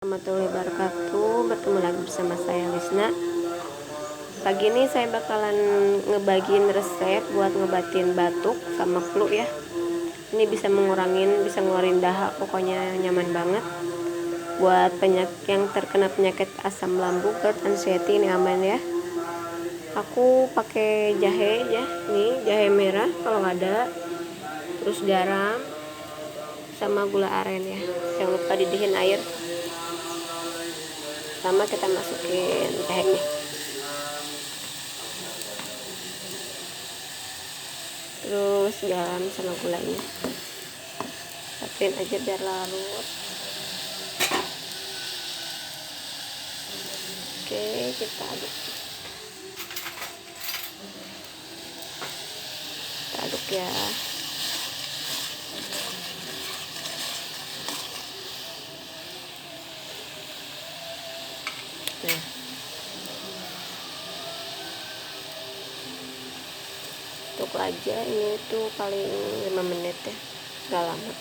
Warahmatullahi wabarakatuh. Bertemu lagi bersama saya Lisna. Pagi ini saya bakalan ngebagiin resep buat ngobatin batuk sama flu ya. Ini bisa ngeluarin dahak, pokoknya nyaman banget. Buat yang terkena penyakit asam lambung, GERD, anxiety, ini aman ya. Aku pakai jahe ya, nih jahe merah kalau ada, terus garam sama gula aren ya. Jangan lupa didihin air. Pertama kita masukin jahenya, terus garam sama gulanya, satuin aja biar larut. Oke, kita aduk ya. Nah, tunggu aja, ini tuh paling 5 menit ya, gak lama.